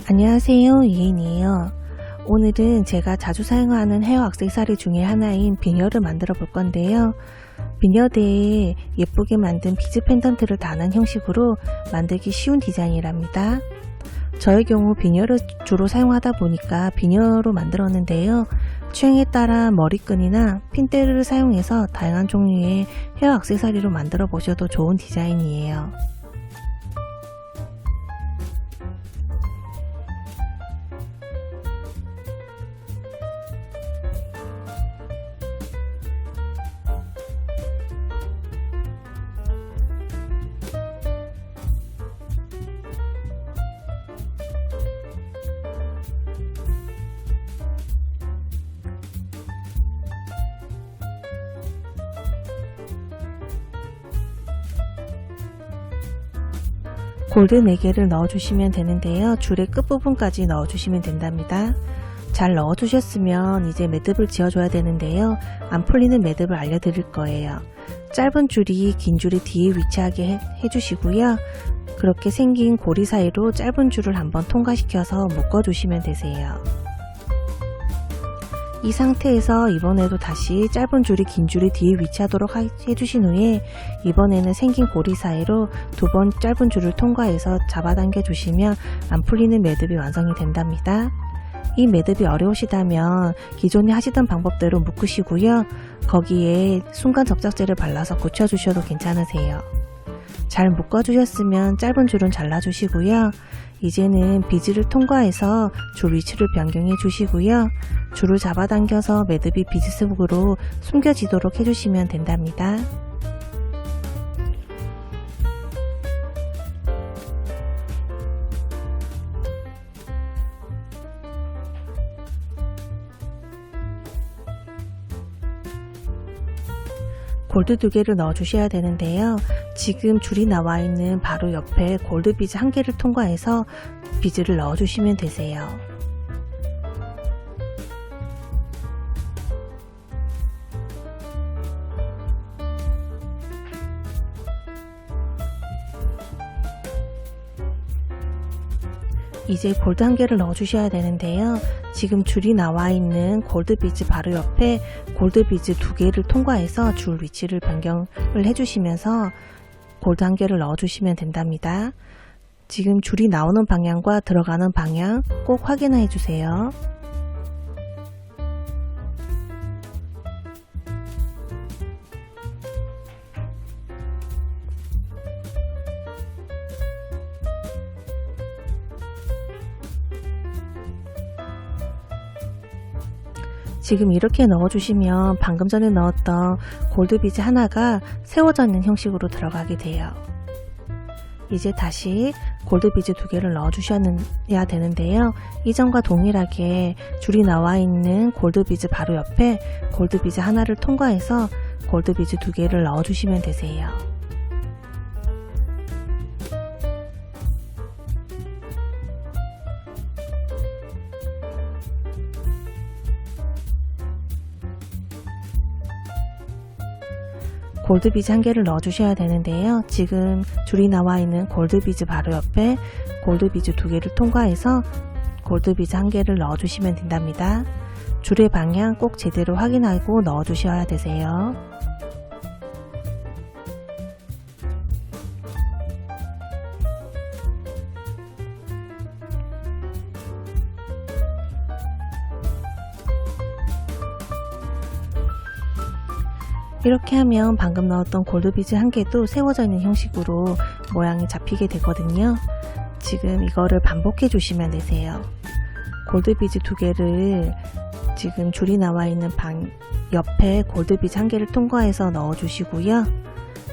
안녕하세요, 이은이에요. 오늘은 제가 자주 사용하는 헤어 액세서리 중에 하나인 비녀를 만들어 볼 건데요. 비녀대에 예쁘게 만든 비즈 펜던트를 다는 형식으로 만들기 쉬운 디자인이랍니다. 저의 경우 비녀를 주로 사용하다 보니까 비녀로 만들었는데요. 취향에 따라 머리끈이나 핀대를 사용해서 다양한 종류의 헤어 액세서리로 만들어 보셔도 좋은 디자인이에요. 골드 4개를 넣어주시면 되는데요. 줄의 끝부분까지 넣어주시면 된답니다. 잘 넣어주셨으면 이제 매듭을 지어줘야 되는데요. 안 풀리는 매듭을 알려드릴 거예요. 짧은 줄이 긴 줄이 뒤에 위치하게 해주시고요. 그렇게 생긴 고리 사이로 짧은 줄을 한번 통과시켜서 묶어주시면 되세요. 이 상태에서 이번에도 다시 짧은 줄이 긴 줄이 뒤에 위치하도록 해주신 후에 이번에는 생긴 고리 사이로 2번 짧은 줄을 통과해서 잡아당겨 주시면 안 풀리는 매듭이 완성이 된답니다. 이 매듭이 어려우시다면 기존에 하시던 방법대로 묶으시고요. 거기에 순간 접착제를 발라서 굳혀주셔도 괜찮으세요. 잘 묶어주셨으면 짧은 줄은 잘라주시고요. 이제는 비즈를 통과해서 줄 위치를 변경해 주시고요. 줄을 잡아당겨서 매듭이 비즈 속으로 숨겨지도록 해주시면 된답니다. 골드 2개를 넣어 주셔야 되는데요. 지금 줄이 나와 있는 바로 옆에 골드 비즈 1개를 통과해서 비즈를 넣어 주시면 되세요. 이제 골드 1개를 넣어 주셔야 되는데요. 지금 줄이 나와 있는 골드 비즈 바로 옆에 골드 비즈 2개를 통과해서 줄 위치를 변경을 해주시면서 골드 1개를 넣어 주시면 된답니다. 지금 줄이 나오는 방향과 들어가는 방향 꼭 확인해 주세요. 지금 이렇게 넣어주시면 방금 전에 넣었던 골드 비즈 하나가 세워져 있는 형식으로 들어가게 돼요. 이제 다시 골드 비즈 2개를 넣어주셔야 되는데요. 이전과 동일하게 줄이 나와 있는 골드 비즈 바로 옆에 골드 비즈 하나를 통과해서 골드 비즈 2개를 넣어주시면 되세요. 골드 비즈 1개를 넣어 주셔야 되는데요. 지금 줄이 나와 있는 골드 비즈 바로 옆에 골드 비즈 2개를 통과해서 골드 비즈 1개를 넣어 주시면 된답니다. 줄의 방향 꼭 제대로 확인하고 넣어 주셔야 되세요. 이렇게 하면 방금 넣었던 골드 비즈 1개도 세워져 있는 형식으로 모양이 잡히게 되거든요. 지금 이거를 반복해 주시면 되세요. 골드 비즈 2개를 지금 줄이 나와 있는 옆에 골드 비즈 1개를 통과해서 넣어 주시고요.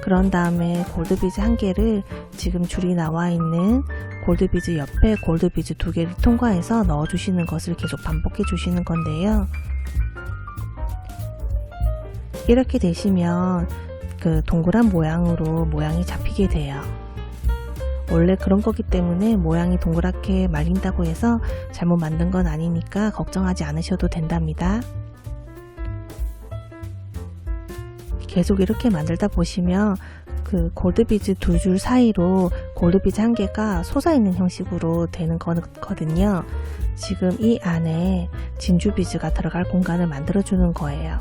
그런 다음에 골드 비즈 1개를 지금 줄이 나와 있는 골드 비즈 옆에 골드 비즈 2개를 통과해서 넣어 주시는 것을 계속 반복해 주시는 건데요. 이렇게 되시면 그 동그란 모양으로 모양이 잡히게 돼요. 원래 그런 거기 때문에 모양이 동그랗게 말린다고 해서 잘못 만든 건 아니니까 걱정하지 않으셔도 된답니다. 계속 이렇게 만들다 보시면 그 골드비즈 두 줄 사이로 골드비즈 한 개가 솟아있는 형식으로 되는 거거든요. 지금 이 안에 진주비즈가 들어갈 공간을 만들어주는 거예요.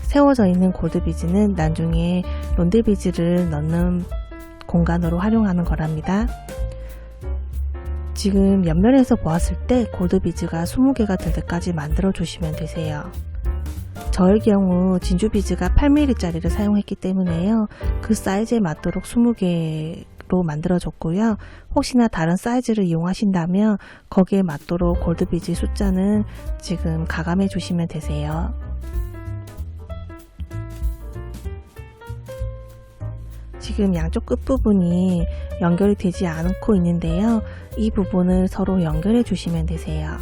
세워져 있는 골드비즈는 나중에 론드비즈를 넣는 공간으로 활용하는 거랍니다. 지금 옆면에서 보았을 때 골드비즈가 20개가 될 때까지 만들어 주시면 되세요. 저의 경우 진주비즈가 8mm짜리를 사용했기 때문에요. 그 사이즈에 맞도록 20개로 만들어줬고요. 혹시나 다른 사이즈를 이용하신다면 거기에 맞도록 골드비즈 숫자는 지금 가감해 주시면 되세요. 지금 양쪽 끝부분이 연결이 되지 않고 있는데요. 이 부분을 서로 연결해 주시면 되세요.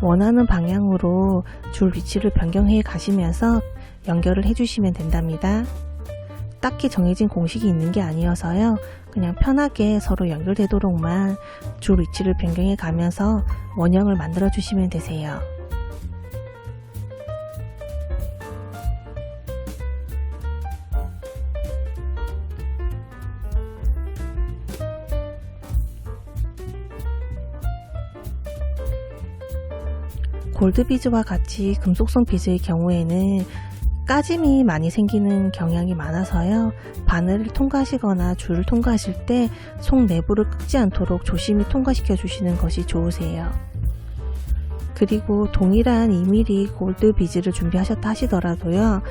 원하는 방향으로 줄 위치를 변경해 가시면서 연결을 해주시면 된답니다. 딱히 정해진 공식이 있는 게 아니어서요. 그냥 편하게 서로 연결되도록만 줄 위치를 변경해 가면서 원형을 만들어 주시면 되세요. 골드비즈와 같이 금속성 비즈의 경우에는 까짐이 많이 생기는 경향이 많아서요. 바늘을 통과하시거나 줄을 통과하실 때 속 내부를 긁지 않도록 조심히 통과시켜 주시는 것이 좋으세요. 그리고 동일한 2mm 골드비즈를 준비하셨다 하시더라도요.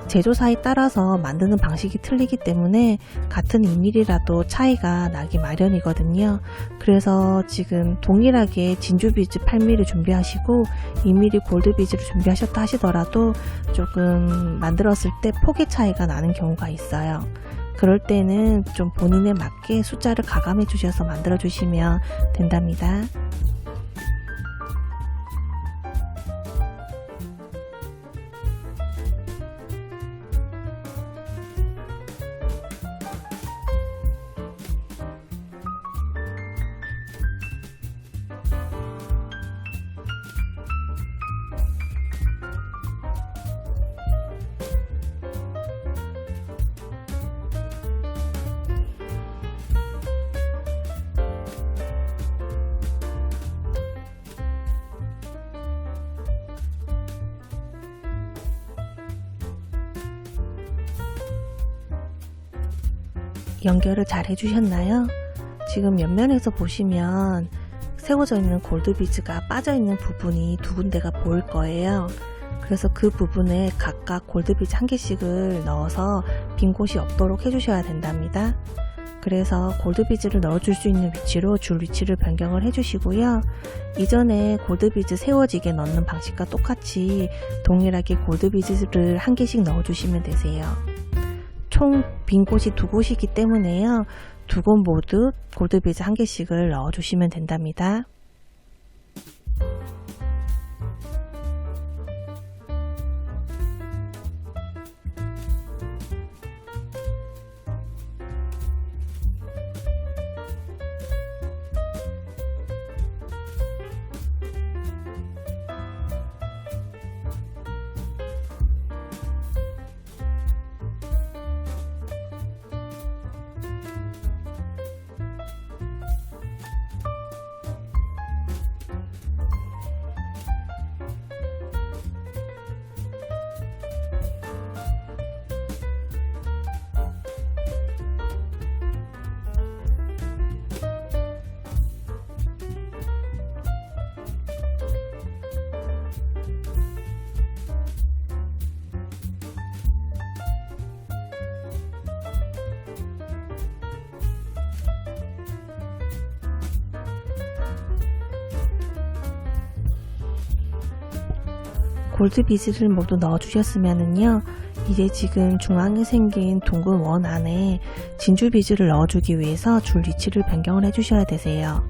제조사에 따라서 만드는 방식이 틀리기 때문에 같은 2mm라도 차이가 나기 마련이거든요. 그래서 지금 동일하게 진주비즈 8mm 준비하시고 2mm 골드비즈를 준비하셨다 하시더라도 조금 만들었을 때 폭의 차이가 나는 경우가 있어요. 그럴 때는 좀 본인에 맞게 숫자를 가감해 주셔서 만들어 주시면 된답니다. 연결을 잘 해주셨나요? 지금 옆면에서 보시면 세워져 있는 골드비즈가 빠져있는 부분이 두 군데가 보일 거예요. 그래서 그 부분에 각각 골드비즈 한 개씩을 넣어서 빈 곳이 없도록 해주셔야 된답니다. 그래서 골드비즈를 넣어줄 수 있는 위치로 줄 위치를 변경을 해주시고요. 이전에 골드비즈 세워지게 넣는 방식과 똑같이 동일하게 골드비즈를 한 개씩 넣어주시면 되세요. 총 빈 곳이 두 곳이기 때문에요. 두 곳 모두 골드비즈 한 개씩을 넣어주시면 된답니다. 골드비즈를 모두 넣어주셨으면은요, 이제 지금 중앙에 생긴 둥근 원 안에 진주비즈를 넣어주기 위해서 줄 위치를 변경을 해주셔야 되세요.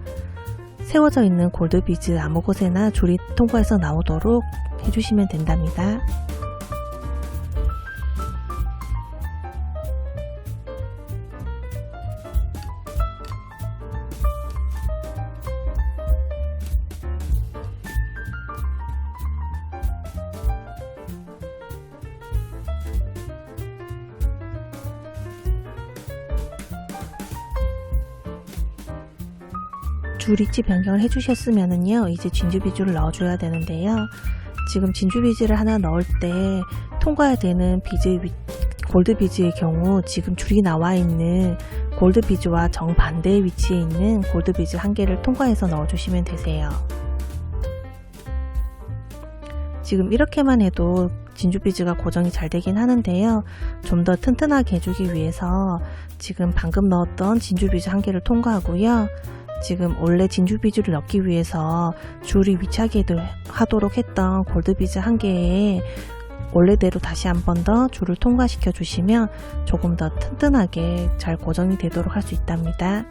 세워져 있는 골드비즈 아무 곳에나 줄이 통과해서 나오도록 해주시면 된답니다. 줄 위치 변경을 해주셨으면은요, 이제 진주비주를 넣어줘야 되는데요. 지금 진주비즈를 하나 넣을 때 통과해야 되는 골드비즈의 경우 지금 줄이 나와 있는 골드비즈와 정반대의 위치에 있는 골드비즈 한 개를 통과해서 넣어주시면 되세요. 지금 이렇게만 해도 진주비즈가 고정이 잘 되긴 하는데요. 좀 더 튼튼하게 해주기 위해서 지금 방금 넣었던 진주비즈 한 개를 통과하고요. 지금 원래 진주비즈를 넣기 위해서 줄이 위치하게 하도록 했던 골드비즈 한 개에 원래대로 다시 한 번 더 줄을 통과시켜 주시면 조금 더 튼튼하게 잘 고정이 되도록 할 수 있답니다.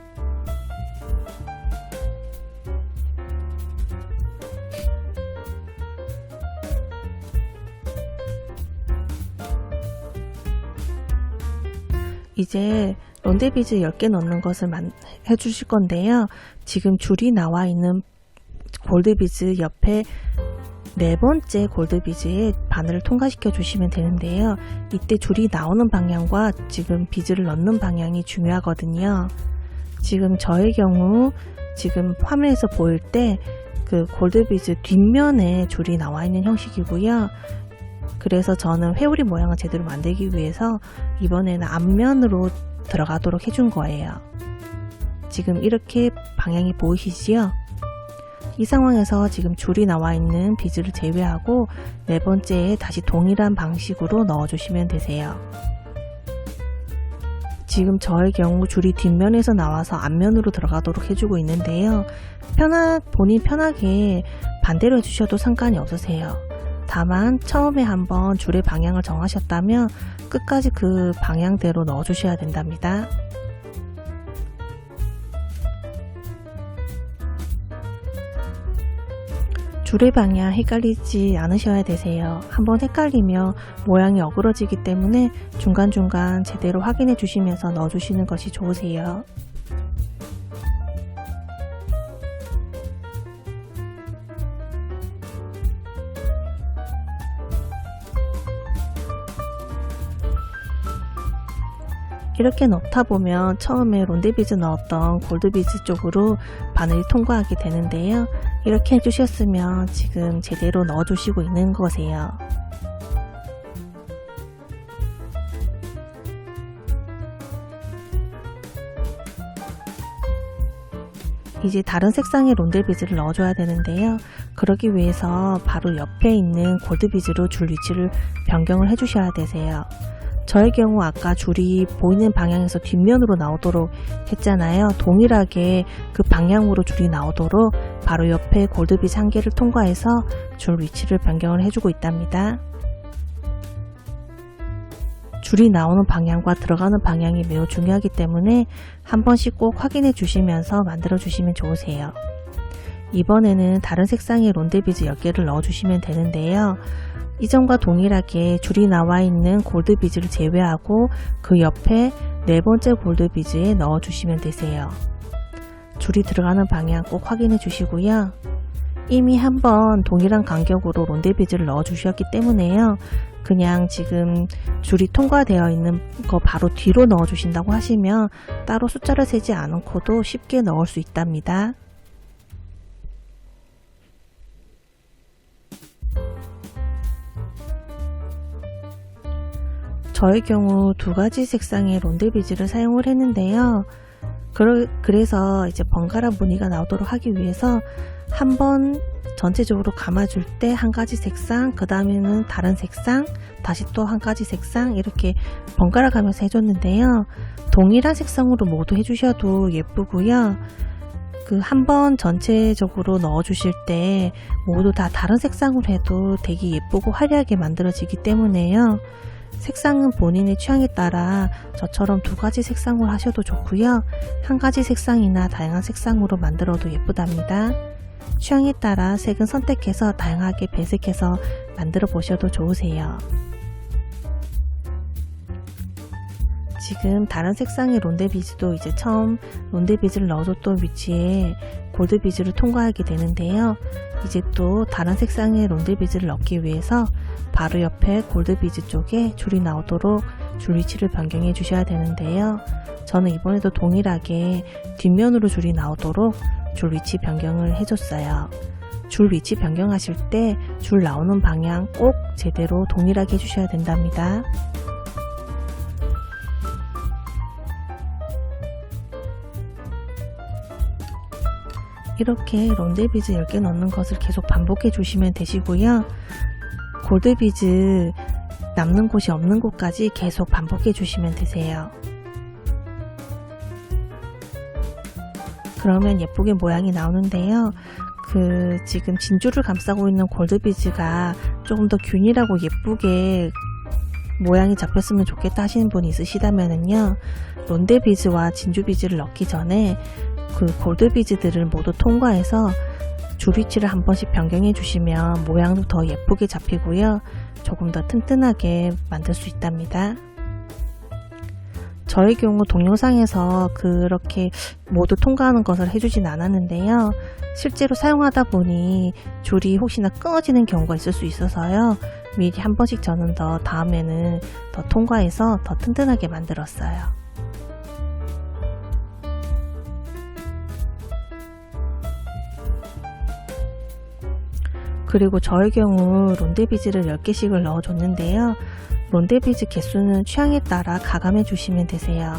이제 론데비즈 10개 넣는 것을 해주실 건데요. 지금 줄이 나와 있는 골드비즈 옆에 네 번째 골드비즈에 바늘을 통과시켜 주시면 되는데요. 이때 줄이 나오는 방향과 지금 비즈를 넣는 방향이 중요하거든요. 지금 저의 경우 지금 화면에서 보일 때 그 골드비즈 뒷면에 줄이 나와 있는 형식이고요. 그래서 저는 회오리 모양을 제대로 만들기 위해서 이번에는 앞면으로 들어가도록 해준 거예요. 지금 이렇게 방향이 보이시지요? 이 상황에서 지금 줄이 나와 있는 비즈를 제외하고 네 번째에 다시 동일한 방식으로 넣어주시면 되세요. 지금 저의 경우 줄이 뒷면에서 나와서 앞면으로 들어가도록 해주고 있는데요. 본인 편하게 반대로 해주셔도 상관이 없으세요. 다만 처음에 한번 줄의 방향을 정하셨다면 끝까지 그 방향대로 넣어주셔야 된답니다. 줄의 방향 헷갈리지 않으셔야 되세요. 한번 헷갈리면 모양이 어그러지기 때문에 중간중간 제대로 확인해 주시면서 넣어주시는 것이 좋으세요. 이렇게 넣다 보면 처음에 론데비즈 넣었던 골드비즈 쪽으로 바늘이 통과하게 되는데요. 이렇게 해주셨으면 지금 제대로 넣어주시고 있는 거세요. 이제 다른 색상의 론데비즈를 넣어줘야 되는데요. 그러기 위해서 바로 옆에 있는 골드비즈로 줄 위치를 변경을 해주셔야 되세요. 저의 경우 아까 줄이 보이는 방향에서 뒷면으로 나오도록 했잖아요. 동일하게 그 방향으로 줄이 나오도록 바로 옆에 골드비즈 한 개를 통과해서 줄 위치를 변경을 해주고 있답니다. 줄이 나오는 방향과 들어가는 방향이 매우 중요하기 때문에 한 번씩 꼭 확인해 주시면서 만들어 주시면 좋으세요. 이번에는 다른 색상의 론데비즈 10개를 넣어 주시면 되는데요. 이전과 동일하게 줄이 나와 있는 골드비즈를 제외하고 그 옆에 네 번째 골드비즈에 넣어 주시면 되세요. 줄이 들어가는 방향 꼭 확인해 주시고요. 이미 한번 동일한 간격으로 론데비즈를 넣어 주셨기 때문에요. 그냥 지금 줄이 통과되어 있는 거 바로 뒤로 넣어 주신다고 하시면 따로 숫자를 세지 않고도 쉽게 넣을 수 있답니다. 저의 경우 두 가지 색상의 론데비즈를 사용을 했는데요. 그래서 이제 번갈아 무늬가 나오도록 하기 위해서 한번 전체적으로 감아줄 때 한 가지 색상, 그 다음에는 다른 색상, 다시 또 한 가지 색상 이렇게 번갈아 가면서 해줬는데요. 동일한 색상으로 모두 해주셔도 예쁘고요. 그 한 번 전체적으로 넣어주실 때 모두 다 다른 색상으로 해도 되게 예쁘고 화려하게 만들어지기 때문에요. 색상은 본인의 취향에 따라 저처럼 두 가지 색상으로 하셔도 좋고요. 한 가지 색상이나 다양한 색상으로 만들어도 예쁘답니다. 취향에 따라 색은 선택해서 다양하게 배색해서 만들어 보셔도 좋으세요. 지금 다른 색상의 론데 비즈도 이제 처음 론데 비즈를 넣어줬던 위치에 골드 비즈를 통과하게 되는데요. 이제 또 다른 색상의 론데 비즈를 넣기 위해서 바로 옆에 골드 비즈 쪽에 줄이 나오도록 줄 위치를 변경해 주셔야 되는데요. 저는 이번에도 동일하게 뒷면으로 줄이 나오도록 줄 위치 변경을 해줬어요. 줄 위치 변경하실 때 줄 나오는 방향 꼭 제대로 동일하게 해주셔야 된답니다. 이렇게 론데 비즈 10개 넣는 것을 계속 반복해 주시면 되시고요. 골드 비즈 남는 곳이 없는 곳까지 계속 반복해 주시면 되세요. 그러면 예쁘게 모양이 나오는데요. 지금 진주를 감싸고 있는 골드 비즈가 조금 더 균일하고 예쁘게 모양이 잡혔으면 좋겠다 하시는 분이 있으시다면요. 론데 비즈와 진주 비즈를 넣기 전에 골드 비즈들을 모두 통과해서 줄 위치를 한 번씩 변경해 주시면 모양도 더 예쁘게 잡히고요. 조금 더 튼튼하게 만들 수 있답니다. 저의 경우 동영상에서 그렇게 모두 통과하는 것을 해주진 않았는데요. 실제로 사용하다 보니 줄이 혹시나 끊어지는 경우가 있을 수 있어서요. 미리 한 번씩 저는 다음에는 더 통과해서 더 튼튼하게 만들었어요. 그리고 저의 경우 론데 비즈를 10개씩을 넣어줬는데요. 론데 비즈 개수는 취향에 따라 가감해 주시면 되세요.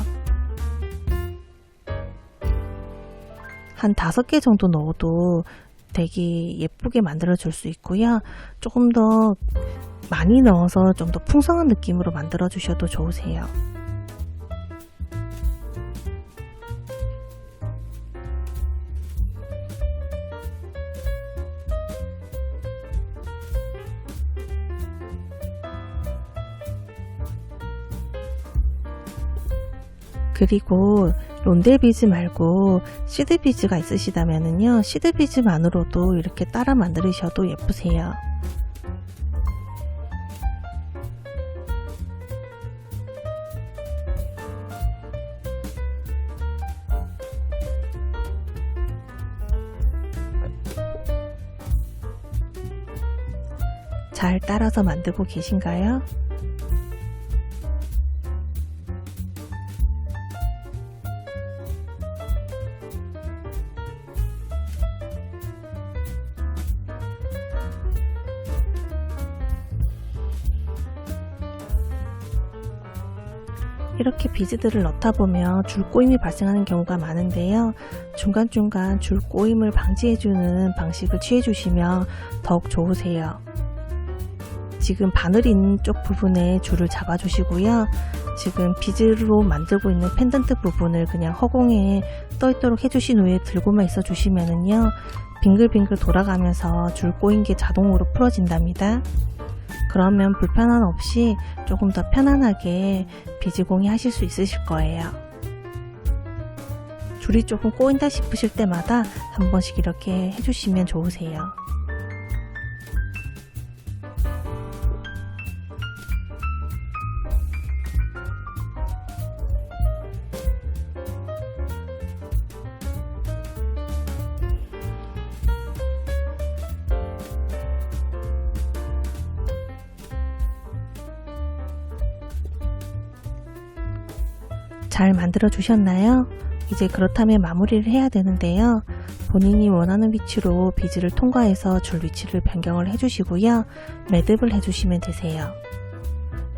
한 5개 정도 넣어도 되게 예쁘게 만들어 줄 수 있고요. 조금 더 많이 넣어서 좀 더 풍성한 느낌으로 만들어 주셔도 좋으세요. 그리고 론데 비즈 말고 시드 비즈가 있으시다면요. 시드 비즈만으로도 이렇게 따라 만드셔도 예쁘세요. 잘 따라서 만들고 계신가요? 이렇게 비즈들을 넣다 보면 줄 꼬임이 발생하는 경우가 많은데요. 중간중간 줄 꼬임을 방지해주는 방식을 취해주시면 더욱 좋으세요. 지금 바늘 있는 쪽 부분에 줄을 잡아주시고요. 지금 비즈로 만들고 있는 펜던트 부분을 그냥 허공에 떠있도록 해주신 후에 들고만 있어 주시면은요. 빙글빙글 돌아가면서 줄 꼬인 게 자동으로 풀어진답니다. 그러면 불편함 없이 조금 더 편안하게 비즈공예 하실 수 있으실 거예요. 줄이 조금 꼬인다 싶으실 때마다 한 번씩 이렇게 해주시면 좋으세요. 잘 만들어 주셨나요? 이제 그렇다면 마무리를 해야 되는데요. 본인이 원하는 위치로 비즈를 통과해서 줄 위치를 변경을 해주시고요. 매듭을 해주시면 되세요.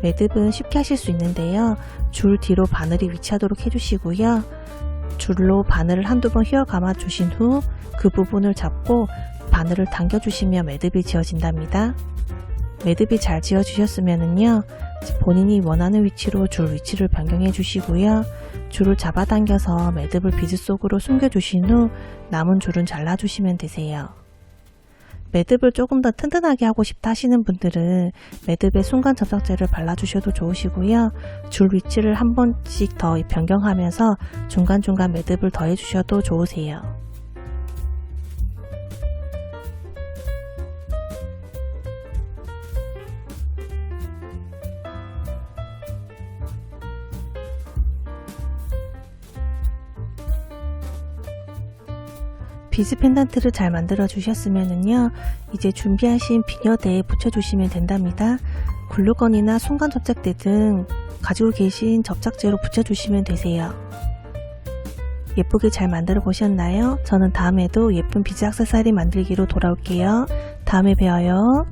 매듭은 쉽게 하실 수 있는데요. 줄 뒤로 바늘이 위치하도록 해주시고요. 줄로 바늘을 한두 번 휘어 감아 주신 후 그 부분을 잡고 바늘을 당겨 주시면 매듭이 지어진답니다. 매듭이 잘 지어 주셨으면요. 본인이 원하는 위치로 줄 위치를 변경해 주시고요. 줄을 잡아당겨서 매듭을 비즈 속으로 숨겨 주신 후 남은 줄은 잘라 주시면 되세요. 매듭을 조금 더 튼튼하게 하고 싶다 하시는 분들은 매듭에 순간 접착제를 발라주셔도 좋으시고요. 줄 위치를 한 번씩 더 변경하면서 중간중간 매듭을 더해 주셔도 좋으세요. 비즈 펜던트를 잘 만들어 주셨으면요, 이제 준비하신 비녀대에 붙여주시면 된답니다. 글루건이나 순간 접착제 등 가지고 계신 접착제로 붙여주시면 되세요. 예쁘게 잘 만들어 보셨나요? 저는 다음에도 예쁜 비즈 액세서리 만들기로 돌아올게요. 다음에 봬요.